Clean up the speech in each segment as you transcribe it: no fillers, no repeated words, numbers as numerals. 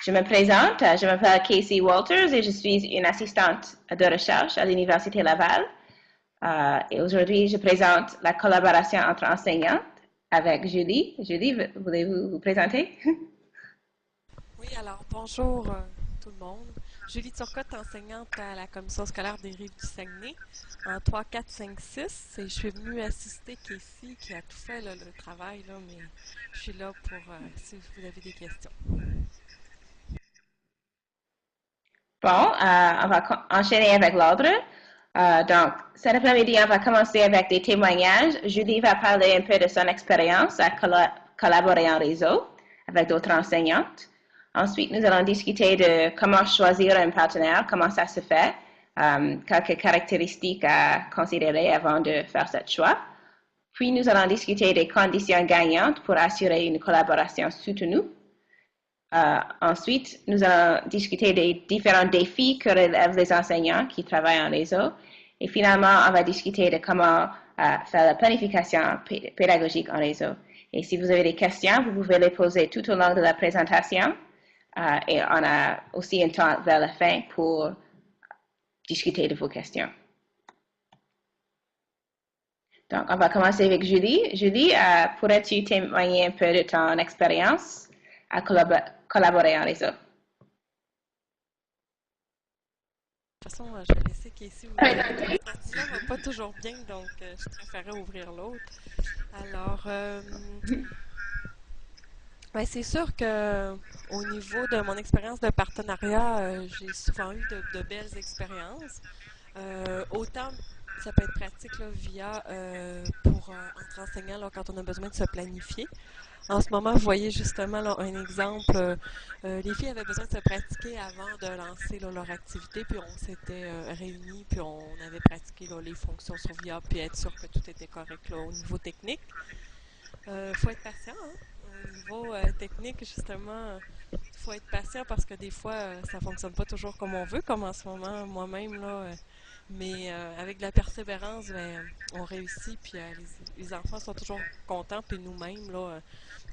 Je me présente, je m'appelle Casey Walters et je suis une assistante de recherche à l'Université Laval. Et aujourd'hui, je présente la collaboration entre enseignants avec Julie. Julie, voulez-vous vous présenter? Oui, alors bonjour tout le monde. Julie Turcotte, enseignante à la commission scolaire des Rives du Saguenay en 3, 4, 5, 6. Et je suis venue assister Casey qui a tout fait là, le travail, là, mais je suis là pour si vous avez des questions. Bon, on va enchaîner avec l'ordre. Donc, cet après-midi, on va commencer avec des témoignages. Julie va parler un peu de son expérience à collaborer en réseau avec d'autres enseignantes. Ensuite, nous allons discuter de comment choisir un partenaire, comment ça se fait, quelques caractéristiques à considérer avant de faire ce choix. Puis, nous allons discuter des conditions gagnantes pour assurer une collaboration soutenue. Ensuite, nous allons discuter des différents défis que relèvent les enseignants qui travaillent en réseau. Et finalement, on va discuter de comment faire la planification pédagogique en réseau. Et si vous avez des questions, vous pouvez les poser tout au long de la présentation. Et on a aussi un temps vers la fin pour discuter de vos questions. Donc, on va commencer avec Julie. Julie, pourrais-tu témoigner un peu de ton expérience à collaborer en réseau? De toute façon, je vais laisser Casey vous dire. Mon stylo va pas toujours bien, donc je préférais ouvrir l'autre. Alors, ben, c'est sûr que au niveau de mon expérience de partenariat, j'ai souvent eu de belles expériences. Autant ça peut être pratique là, via pour entre enseignants là, quand on a besoin de se planifier. En ce moment, vous voyez justement là, un exemple. Les filles avaient besoin de se pratiquer avant de lancer là, leur activité, puis on s'était réunis, puis on avait pratiqué là, les fonctions sur VIA, puis être sûr que tout était correct là, au niveau technique. Faut être patient, hein? Au niveau technique, justement, il faut être patient parce que des fois, ça fonctionne pas toujours comme on veut, comme en ce moment, moi-même, là. Mais avec de la persévérance, ben, on réussit, puis les enfants sont toujours contents, puis nous-mêmes, là,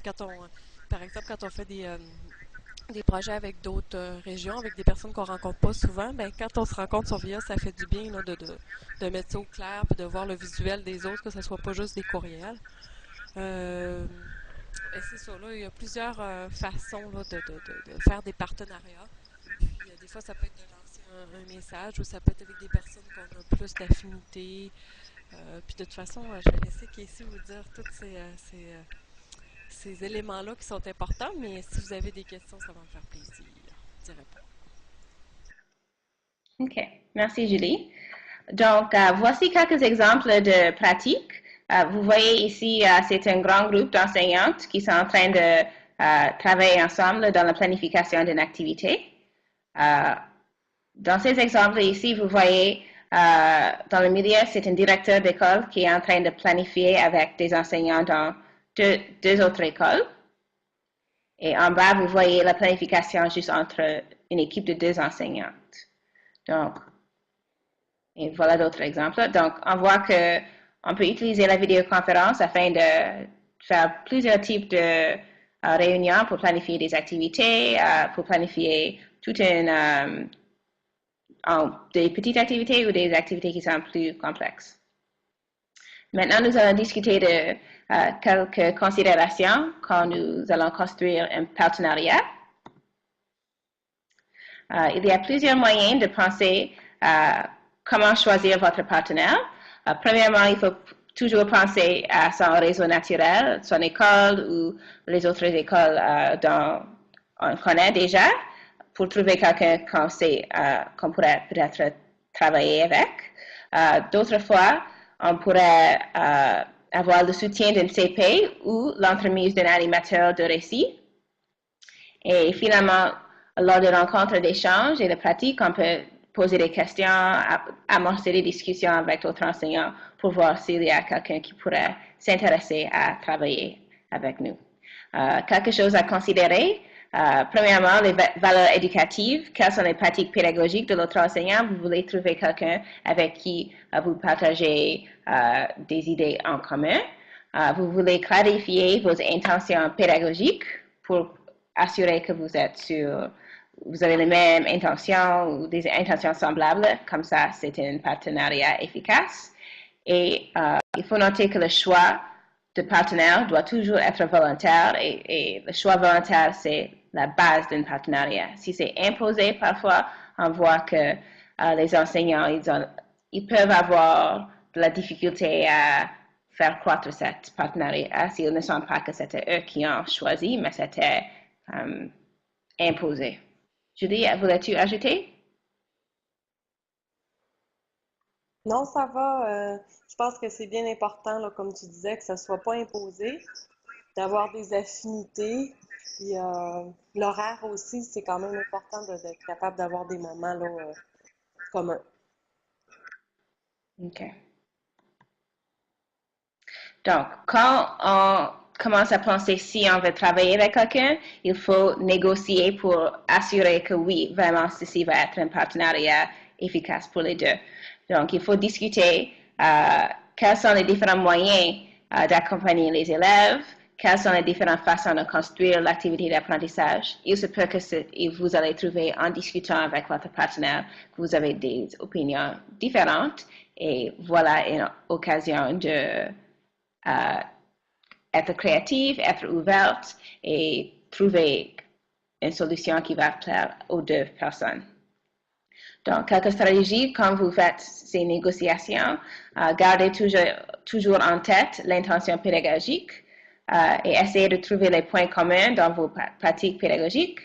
quand on, par exemple, quand on fait des projets avec d'autres régions, avec des personnes qu'on rencontre pas souvent, ben, quand on se rencontre sur VIA, ça fait du bien là, de mettre ça au clair, puis de voir le visuel des autres, que ce soit pas juste des courriels. Euh, et c'est ça, là, il y a plusieurs façons là, de faire des partenariats. Puis des fois, ça peut être de lancer un message ou ça peut être avec des personnes qu'on a plus d'affinité. Puis de toute façon, je vais laisser Casey vous dire tous ces éléments-là qui sont importants, mais si vous avez des questions, ça va me faire plaisir d'y répondre. OK. Merci, Julie. Donc, voici quelques exemples de pratiques. Vous voyez ici, c'est un grand groupe d'enseignantes qui sont en train de travailler ensemble dans la planification d'une activité. Dans ces exemples ici, vous voyez dans le milieu, c'est un directeur d'école qui est en train de planifier avec des enseignants dans deux autres écoles. Et en bas, vous voyez la planification juste entre une équipe de deux enseignantes. Donc, et voilà d'autres exemples. Donc, on voit qu'on peut utiliser la vidéoconférence afin de faire plusieurs types de réunions pour planifier des activités, pour planifier toute une, des petites activités ou des activités qui sont plus complexes. Maintenant, nous allons discuter de quelques considérations quand nous allons construire un partenariat. Il y a plusieurs moyens de penser comment choisir votre partenaire. Premièrement, il faut toujours penser à son réseau naturel, son école ou les autres écoles dont on connaît déjà pour trouver quelqu'un qu'on pourrait peut-être travailler avec. D'autres fois, on pourrait avoir le soutien d'un CP ou l'entremise d'un animateur de récit. Et finalement, lors de rencontres d'échanges et de pratiques, on peut poser des questions, amorcer des discussions avec d'autres enseignants pour voir s'il y a quelqu'un qui pourrait s'intéresser à travailler avec nous. Quelque chose à considérer. Premièrement, les valeurs éducatives. Quelles sont les pratiques pédagogiques de l'autre enseignant? Vous voulez trouver quelqu'un avec qui vous partagez des idées en commun. Vous voulez clarifier vos intentions pédagogiques pour assurer que vous avez les mêmes intentions ou des intentions semblables. Comme ça, c'est un partenariat efficace. Et il faut noter que le choix de partenaire doit toujours être volontaire et le choix volontaire, c'est la base d'un partenariat. Si c'est imposé, parfois, on voit que les enseignants, ils peuvent avoir de la difficulté à faire croître cette partenariat s'ils ne sentent pas que c'était eux qui ont choisi, mais c'était imposé. Julie, voulais-tu ajouter? Non, ça va. Je pense que c'est bien important, là, comme tu disais, que ça soit pas imposé, d'avoir des affinités. Puis l'horaire aussi, c'est quand même important d'être capable d'avoir des moments là, communs. OK. Donc, quand on commence à penser si on veut travailler avec quelqu'un, il faut négocier pour assurer que oui, vraiment, ceci va être un partenariat efficace pour les deux. Donc, il faut discuter quels sont les différents moyens d'accompagner les élèves, quelles sont les différentes façons de construire l'activité d'apprentissage. Il se peut que vous allez trouver en discutant avec votre partenaire que vous avez des opinions différentes et voilà une occasion de être créative, être ouverte et trouver une solution qui va plaire aux deux personnes. Donc, quelques stratégies quand vous faites ces négociations, gardez toujours en tête l'intention pédagogique et essayez de trouver les points communs dans vos pratiques pédagogiques.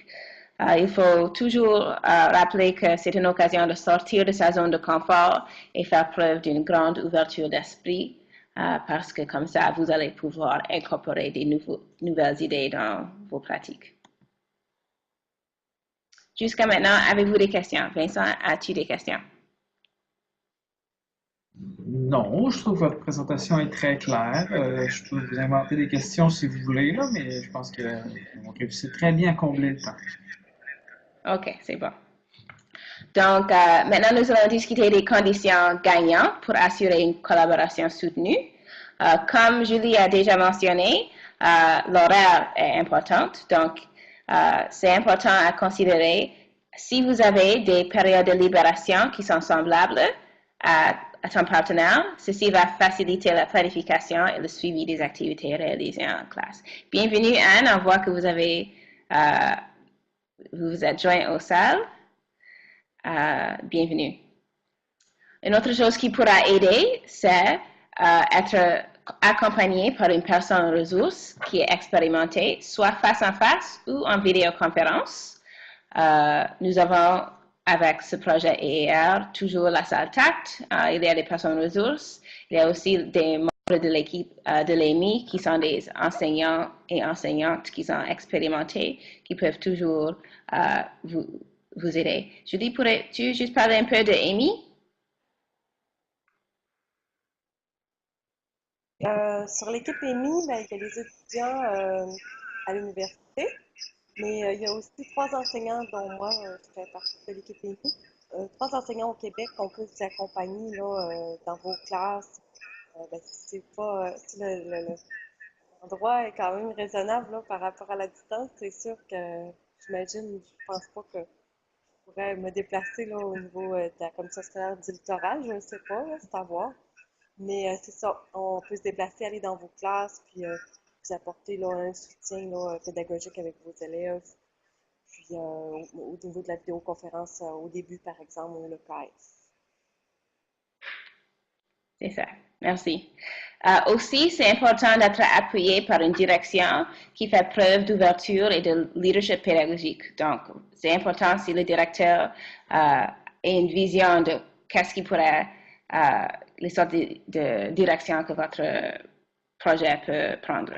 Il faut toujours rappeler que c'est une occasion de sortir de sa zone de confort et faire preuve d'une grande ouverture d'esprit parce que comme ça, vous allez pouvoir incorporer des nouvelles idées dans vos pratiques. Jusqu'à maintenant, avez-vous des questions? Vincent, as-tu des questions? Non, je trouve que votre présentation est très claire. Je peux vous inventer des questions si vous voulez, là, mais je pense qu'on réussit très bien à combler le temps. OK, c'est bon. Donc, maintenant, nous allons discuter des conditions gagnantes pour assurer une collaboration soutenue. Comme Julie a déjà mentionné, l'horaire est important. Donc, c'est important à considérer si vous avez des périodes de libération qui sont semblables à ton partenaire, ceci va faciliter la planification et le suivi des activités réalisées en classe. Bienvenue Anne, on voit que vous vous êtes joint aux salles. Bienvenue. Une autre chose qui pourra aider, c'est être accompagné par une personne ressource qui est expérimentée, soit face à face ou en vidéoconférence. Nous avons, avec ce projet EER, toujours la salle TACT. Il y a des personnes ressources. Il y a aussi des membres de l'équipe de l'EMI qui sont des enseignants et enseignantes qui sont expérimentés, qui peuvent toujours vous aider. Julie, pourrais-tu juste parler un peu de EMI? Sur l'équipe EMI, ben, il y a les étudiants à l'université, mais il y a aussi trois enseignants, dont moi, je fais partie de l'équipe EMI. Trois enseignants au Québec qu'on peut vous accompagner là, dans vos classes. Ben, si c'est pas, si l'endroit est quand même raisonnable là, par rapport à la distance, c'est sûr que je pense pas que je pourrais me déplacer là, au niveau de la commission scolaire du littoral, je ne sais pas, là, c'est à voir. Mais c'est ça, on peut se déplacer, aller dans vos classes, puis vous apporter là, un soutien là, pédagogique avec vos élèves. Puis au niveau de la vidéoconférence, au début, par exemple, ou le KS. C'est ça. Merci. Aussi, c'est important d'être appuyé par une direction qui fait preuve d'ouverture et de leadership pédagogique. Donc, c'est important si le directeur a une vision de qu'est-ce qui pourrait, les sortes de direction que votre projet peut prendre.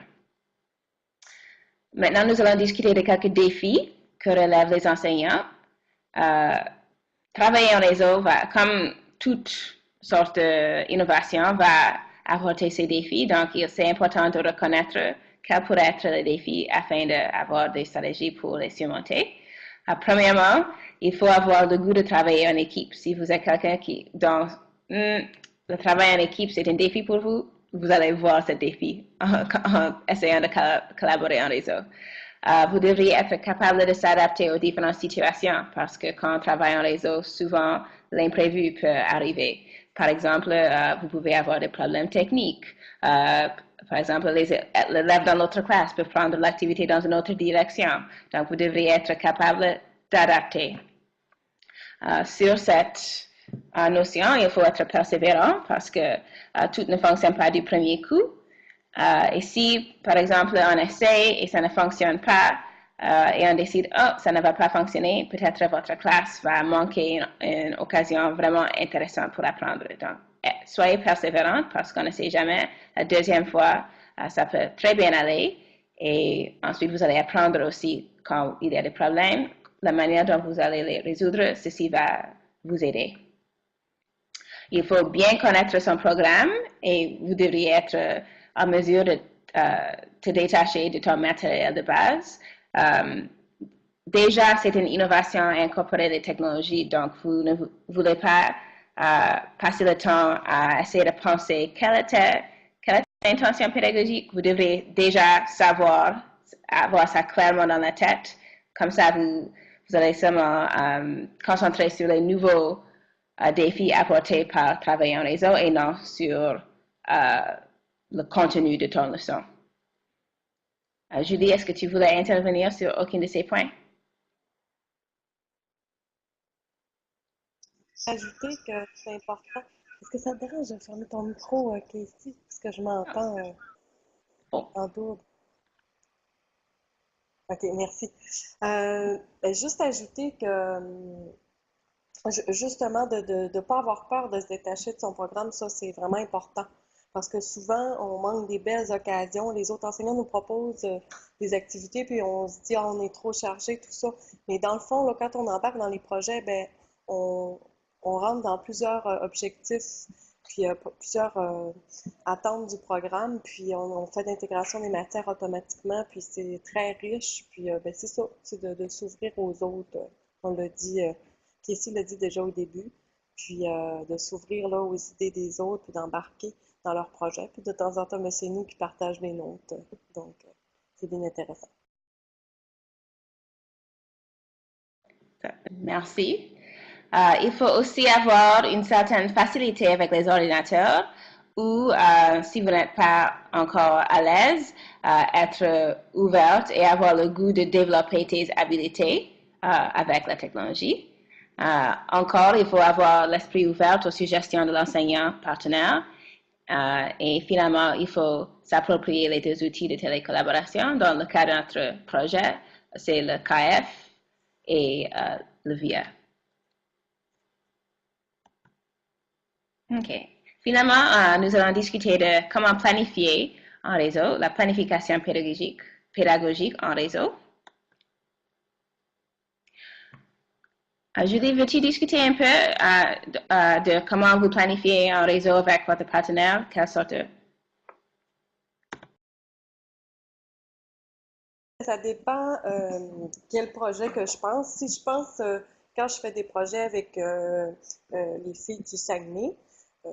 Maintenant, nous allons discuter de quelques défis que relèvent les enseignants. Travailler en réseau comme toute sorte d'innovation, va apporter ces défis. Donc, c'est important de reconnaître quels pourraient être les défis afin d'avoir des stratégies pour les surmonter. Premièrement, il faut avoir le goût de travailler en équipe. Si vous êtes quelqu'un dont le travail en équipe, c'est un défi pour vous, vous allez voir ce défi en essayant de collaborer en réseau. Vous devriez être capable de s'adapter aux différentes situations parce que quand on travaille en réseau, souvent l'imprévu peut arriver. Par exemple, vous pouvez avoir des problèmes techniques. Par exemple, l'élève dans l'autre classe peut prendre l'activité dans une autre direction. Donc, vous devriez être capable d'adapter. Sur cette notion, il faut être persévérant parce que tout ne fonctionne pas du premier coup. Et si, par exemple, on essaie et ça ne fonctionne pas, et on décide, oh, ça ne va pas fonctionner, peut-être votre classe va manquer une occasion vraiment intéressante pour apprendre. Donc, soyez persévérante parce qu'on ne sait jamais. La deuxième fois, ça peut très bien aller. Et ensuite, vous allez apprendre aussi quand il y a des problèmes, la manière dont vous allez les résoudre, ceci va vous aider. Il faut bien connaître son programme et vous devriez être en mesure de te détacher de ton matériel de base. Déjà, c'est une innovation à incorporer les technologies, donc vous ne voulez pas passer le temps à essayer de penser quelle était l'intention pédagogique. Vous devrez déjà savoir, avoir ça clairement dans la tête. Comme ça, vous allez seulement concentrer sur les nouveaux défis apportés par travailler en réseau et non sur le contenu de ton leçon. Julie, est-ce que tu voulais intervenir sur aucun de ces points? Ajouter que c'est important. Est-ce que ça te dérange de fermer ton micro, Casey, parce que je m'entends en double? OK, merci. Juste ajouter que justement de ne pas avoir peur de se détacher de son programme, ça c'est vraiment important. Parce que souvent, on manque des belles occasions. Les autres enseignants nous proposent des activités, puis on se dit, on est trop chargé, tout ça. Mais dans le fond, là, quand on embarque dans les projets, ben, on rentre dans plusieurs objectifs, puis plusieurs attentes du programme, puis on fait l'intégration des matières automatiquement, puis c'est très riche, puis ben, c'est ça, c'est de s'ouvrir aux autres. On l'a dit, Casey l'a dit déjà au début, puis de s'ouvrir là aux idées des autres, puis d'embarquer dans leurs projets, puis de temps en temps, ben, c'est nous qui partagent les nôtres, donc c'est bien intéressant. Merci. Il faut aussi avoir une certaine facilité avec les ordinateurs ou, si vous n'êtes pas encore à l'aise, être ouverte et avoir le goût de développer tes habiletés avec la technologie. Encore, il faut avoir l'esprit ouvert aux suggestions de l'enseignant partenaire. Et finalement, il faut s'approprier les deux outils de télécollaboration. Dans le cas de notre projet, c'est le KF et le VIA. OK. Finalement, nous allons discuter de comment planifier en réseau, la planification pédagogique en réseau. Julie, veux-tu discuter un peu de comment vous planifiez en réseau avec votre partenaire? Quelle sorte de... Ça dépend quel projet que je pense. Si je pense, quand je fais des projets avec les filles du Saguenay,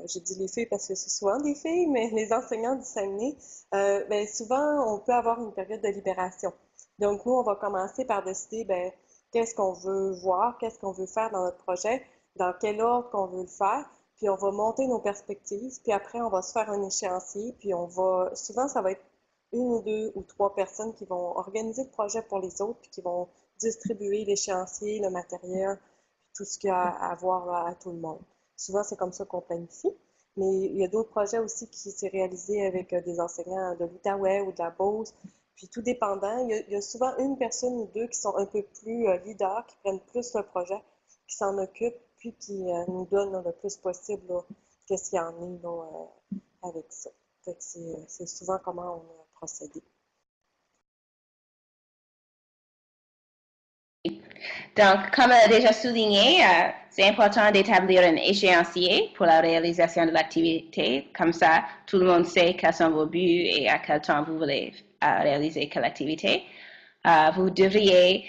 je dis les filles parce que c'est souvent des filles, mais les enseignants du Saguenay, ben, souvent, on peut avoir une période de libération. Donc, nous, on va commencer par décider, ben, qu'est-ce qu'on veut voir, qu'est-ce qu'on veut faire dans notre projet, dans quel ordre qu'on veut le faire, puis on va monter nos perspectives, puis après, on va se faire un échéancier, puis on va, souvent, ça va être une ou deux ou trois personnes qui vont organiser le projet pour les autres, puis qui vont distribuer l'échéancier, le matériel, puis tout ce qu'il y a à voir là, à tout le monde. Souvent, c'est comme ça qu'on planifie. Mais il y a d'autres projets aussi qui s'est réalisé avec des enseignants de l'Outaouais ou de la Beauce. Puis tout dépendant, il y a souvent une personne ou deux qui sont un peu plus leaders, qui prennent plus le projet, qui s'en occupent, puis qui nous donnent là, le plus possible qu'est-ce qu'il y en est là, avec ça. Fait que c'est souvent comment on a procédé. Donc, comme elle a déjà souligné, c'est important d'établir un échéancier pour la réalisation de l'activité. Comme ça, tout le monde sait quels sont vos buts et à quel temps vous voulez réaliser quelle activité. Vous devriez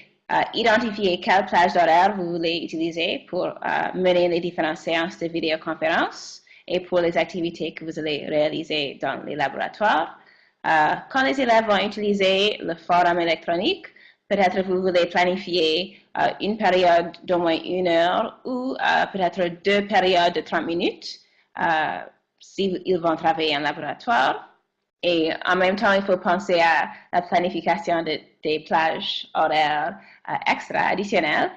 identifier quelle plage d'horaire vous voulez utiliser pour mener les différentes séances de vidéoconférence et pour les activités que vous allez réaliser dans les laboratoires. Quand les élèves vont utiliser le forum électronique, peut-être vous voulez planifier une période d'au moins 1 heure ou peut-être 2 périodes de 30 minutes s'ils vont travailler en laboratoire. Et en même temps, il faut penser à la planification des plages horaires extra additionnelles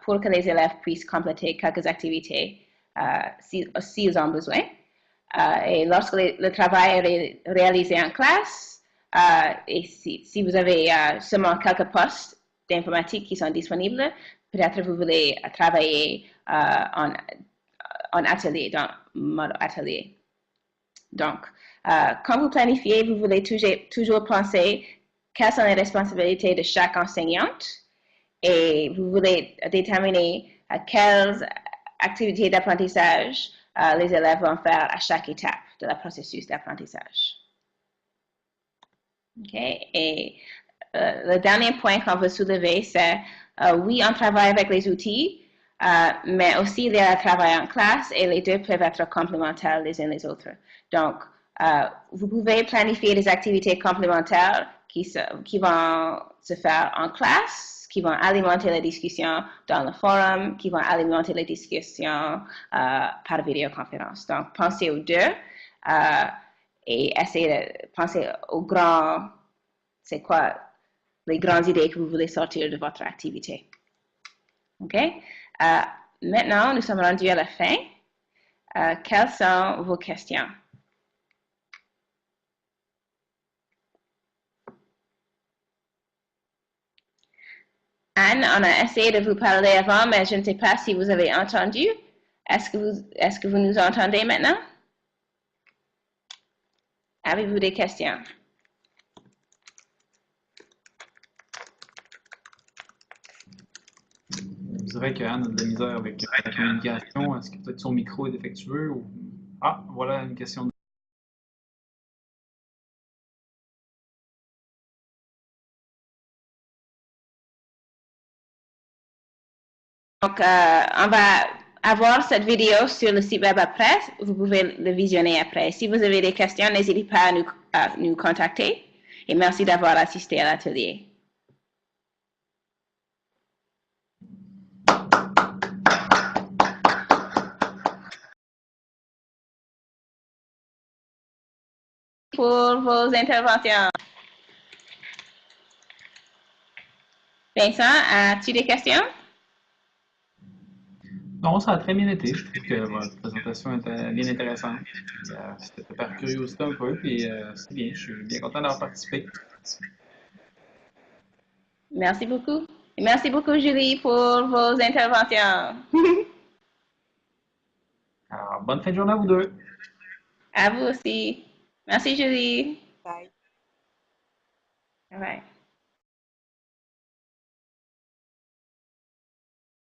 pour que les élèves puissent compléter quelques activités s'ils ont besoin. Et lorsque le travail est réalisé en classe, et si vous avez seulement quelques postes d'informatique qui sont disponibles, peut-être vous voulez travailler en atelier, dans mode atelier. Donc, quand vous planifiez, vous voulez toujours penser quelles sont les responsabilités de chaque enseignante et vous voulez déterminer quelles activités d'apprentissage les élèves vont faire à chaque étape de la processus d'apprentissage. Okay? Et le dernier point qu'on veut soulever, c'est oui, on travaille avec les outils, mais aussi il y a le travail en classe et les deux peuvent être complémentaires les uns les autres. Donc, vous pouvez planifier des activités complémentaires qui vont se faire en classe, qui vont alimenter la discussion dans le forum, qui vont alimenter les discussions par vidéoconférence. Donc, pensez aux deux et essayez de penser aux grands, c'est quoi les grandes idées que vous voulez sortir de votre activité. OK? Maintenant, nous sommes rendus à la fin. Quelles sont vos questions? Anne, on a essayé de vous parler avant, mais je ne sais pas si vous avez entendu. Est-ce que vous nous entendez maintenant? Avez-vous des questions? Je dirais qu'Anne a de la misère avec la communication. Est-ce que peut-être son micro est défectueux ou... Ah, voilà une question. Donc, on va avoir cette vidéo sur le site web après. Vous pouvez le visionner après. Si vous avez des questions, n'hésitez pas à nous contacter. Et merci d'avoir assisté à l'atelier. Pour vos interventions. Vincent, as-tu des questions? Non, ça a très bien été. Je trouve que votre présentation était bien intéressante. C'était par curiosité un peu, puis c'est bien. Je suis bien content d'avoir participé. Merci beaucoup. Et merci beaucoup, Julie, pour vos interventions. Alors, bonne fin de journée à vous deux. À vous aussi. Merci, Julie. Bye. All right.